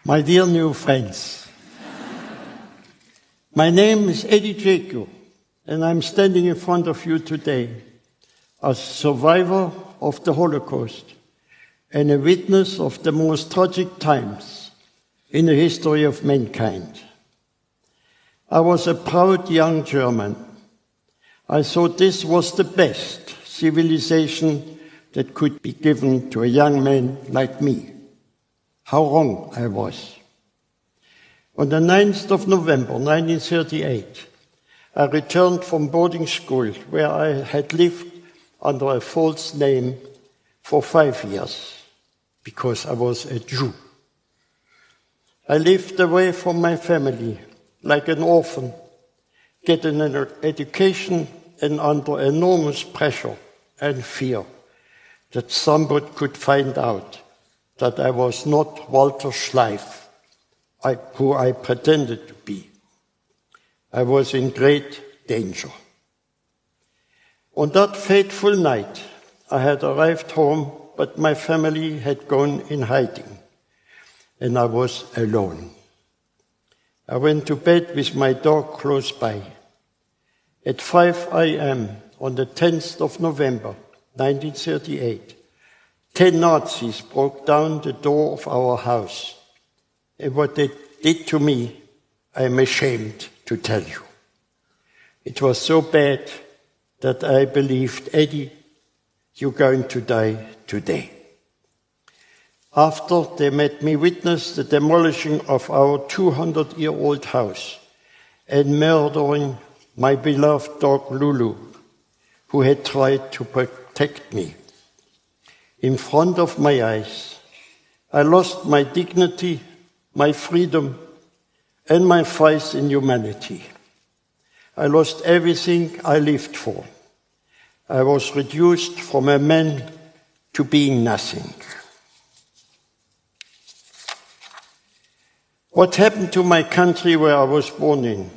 My dear new friends, my name is Eddie Jaco, and I'm standing in front of you today as survivor of the Holocaust and a witness of the most tragic times in the history of mankind. I was a proud young German. I thought this was the best civilization that could be given to a young man like me. How wrong I was. On the 9th of November 1938, I returned from boarding school where I had lived under a false name for 5 years because I was a Jew. I lived away from my family like an orphan, getting an education and under enormous pressure and fear that somebody could find out that I was not Walter Schleif, who I pretended to be. I was in great danger. On that fateful night, I had arrived home, but my family had gone in hiding, and I was alone. I went to bed with my dog close by. At 5 a.m. on the 10th of November, 1938, 10 Nazis broke down the door of our house. And what they did to me, I am ashamed to tell you. It was so bad that I believed, Eddie, you're going to die today. After they made me witness the demolishing of our 200-year-old house and murdering my beloved dog Lulu, who had tried to protect me. In front of my eyes, I lost my dignity, my freedom, and my faith in humanity. I lost everything I lived for. I was reduced from a man to being nothing. What happened to my country where I was born in?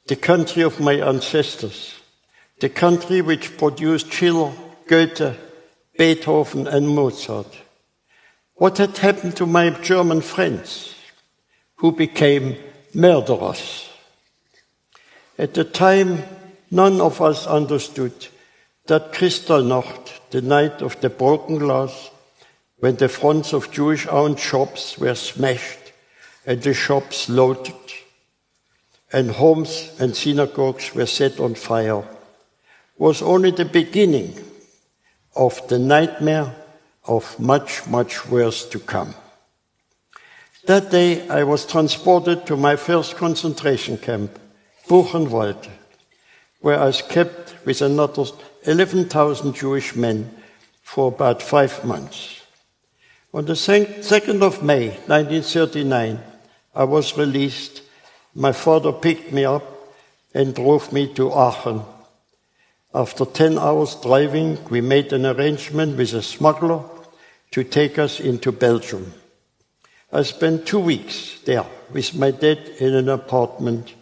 The country of my ancestors, the country which produced Schiller, Goethe, Beethoven and Mozart. What had happened to my German friends, who became murderers? At the time, none of us understood that Kristallnacht, the night of the broken glass, when the fronts of Jewish-owned shops were smashed and the shops looted, and homes and synagogues were set on fire, was only the beginning of the nightmare of much, much worse to come. That day I was transported to my first concentration camp, Buchenwald, where I was kept with another 11,000 Jewish men for about 5 months. On the 2nd of May, 1939, I was released. My father picked me up and drove me to Aachen. After 10 hours driving, we made an arrangement with a smuggler to take us into Belgium. I spent 2 weeks there with my dad in an apartment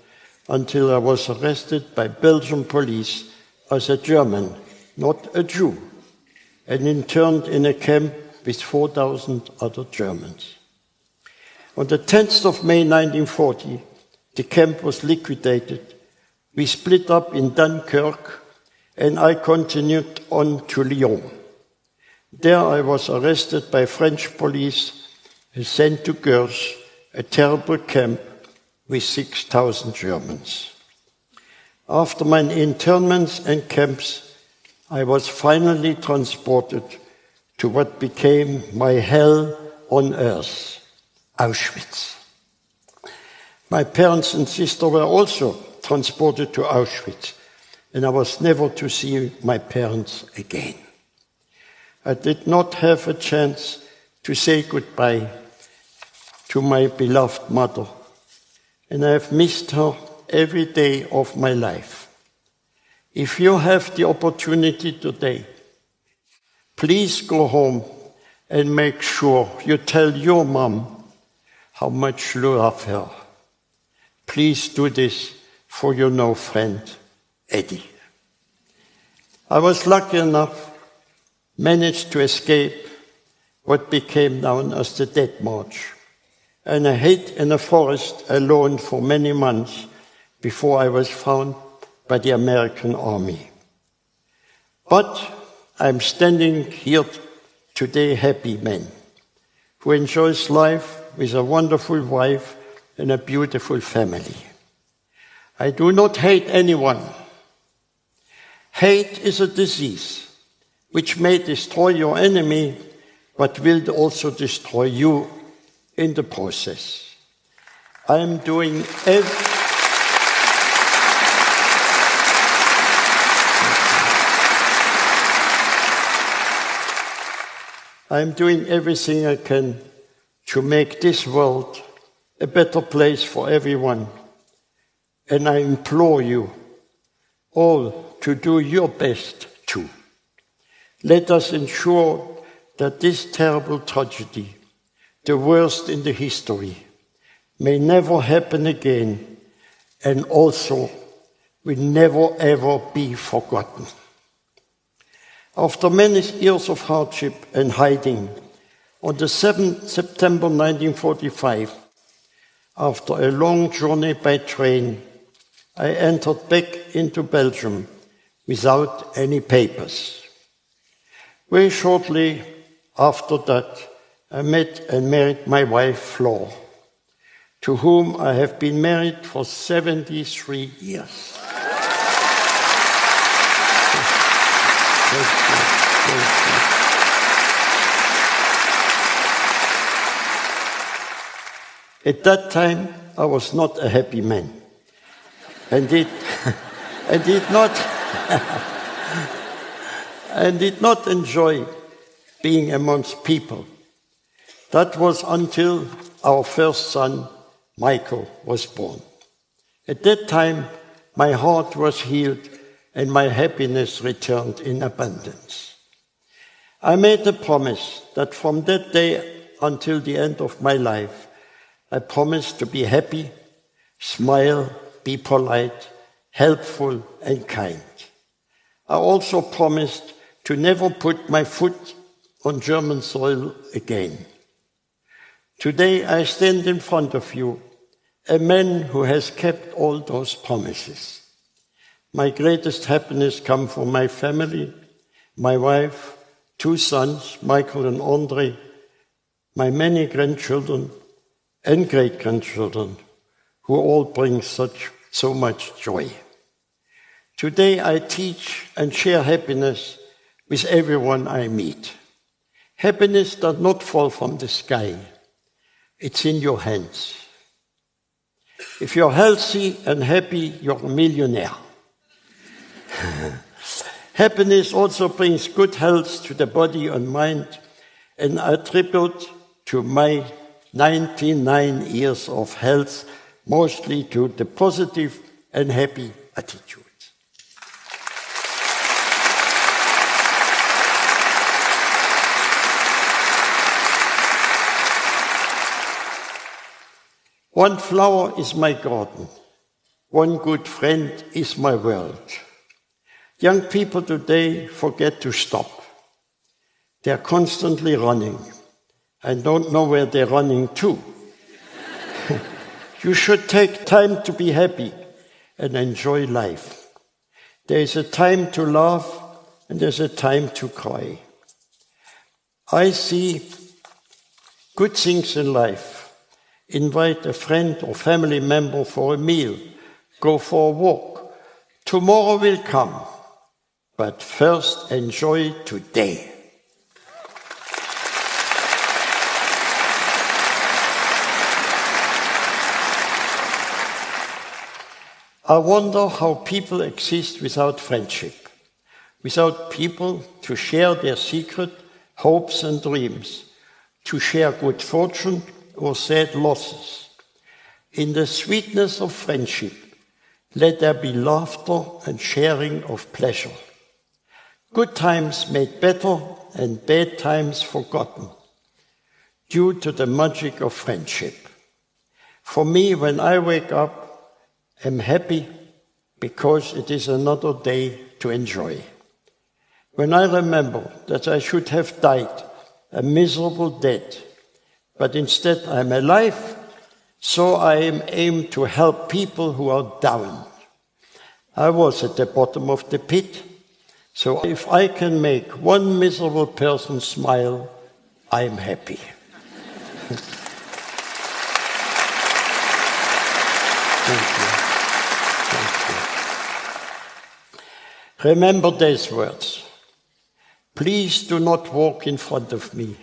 until I was arrested by Belgian police as a German, not a Jew, and interned in a camp with 4,000 other Germans. On the 10th of May 1940, the camp was liquidated. We split up in Dunkirk, and I continued on to Lyon. There I was arrested by French police and sent to Gurs, a terrible camp with 6,000 Germans. After my internments and camps, I was finally transported to what became my hell on earth, Auschwitz. My parents and sister were also transported to Auschwitz, and I was never to see my parents again. I did not have a chance to say goodbye to my beloved mother, and I have missed her every day of my life. If you have the opportunity today, please go home and make sure you tell your mom how much you love her. Please do this for your new friend, Eddie. I was lucky enough, managed to escape what became known as the Death March, and I hid in a forest alone for many months before I was found by the American army. But I'm standing here today happy man, who enjoys life with a wonderful wife and a beautiful family. I do not hate anyone. Hate is a disease which may destroy your enemy, but will also destroy you in the process. I'm doing everything I can to make this world a better place for everyone. And I implore you all to do your best too. Let us ensure that this terrible tragedy, the worst in the history, may never happen again, and also will never ever be forgotten. After many years of hardship and hiding, on the 7th September 1945, after a long journey by train, I entered back into Belgium without any papers. Very shortly after that, I met and married my wife, Flor, to whom I have been married for 73 years. At that time, I was not a happy man, and did not enjoy being amongst people. That was until our first son, Michael, was born. At that time, my heart was healed and my happiness returned in abundance. I made a promise that from that day until the end of my life, I promised to be happy, smile, be polite, helpful, and kind. I also promised to never put my foot on German soil again. Today I stand in front of you, a man who has kept all those promises. My greatest happiness comes from my family, my wife, 2 sons, Michael and Andre, my many grandchildren and great-grandchildren, who all bring so much joy. Today I teach and share happiness with everyone I meet. Happiness does not fall from the sky. It's in your hands. If you're healthy and happy, you're a millionaire. Happiness also brings good health to the body and mind, and I attribute to my 99 years of health mostly to the positive and happy attitude. One flower is my garden. One good friend is my world. Young people today forget to stop. They're constantly running and don't know where they're running to. You should take time to be happy and enjoy life. There is a time to laugh and there's a time to cry. I see good things in life. Invite a friend or family member for a meal. Go for a walk. Tomorrow will come. But first, enjoy today. I wonder how people exist without friendship, without people to share their secret hopes and dreams, to share good fortune or sad losses. In the sweetness of friendship, let there be laughter and sharing of pleasure. Good times made better and bad times forgotten due to the magic of friendship. For me, when I wake up, I'm happy because it is another day to enjoy. When I remember that I should have died a miserable death, but instead I'm alive, So I am aimed to help people who are down. I was at the bottom of the pit, so if I can make one miserable person smile, I am happy. Thank you. Remember these words. Please do not walk in front of me.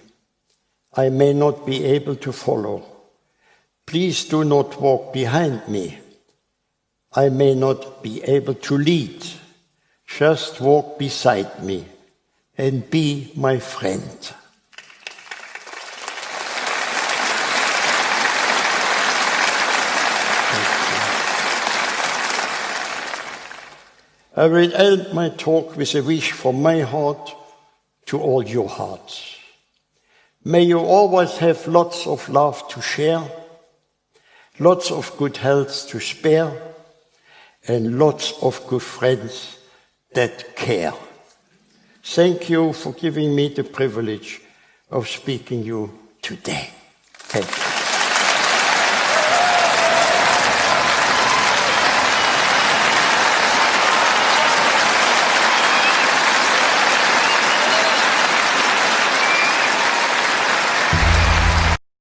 I may not be able to follow. Please do not walk behind me. I may not be able to lead. Just walk beside me and be my friend. I will end my talk with a wish from my heart to all your hearts. May you always have lots of love to share, lots of good health to spare, and lots of good friends that care. Thank you for giving me the privilege of speaking you today. Thank you.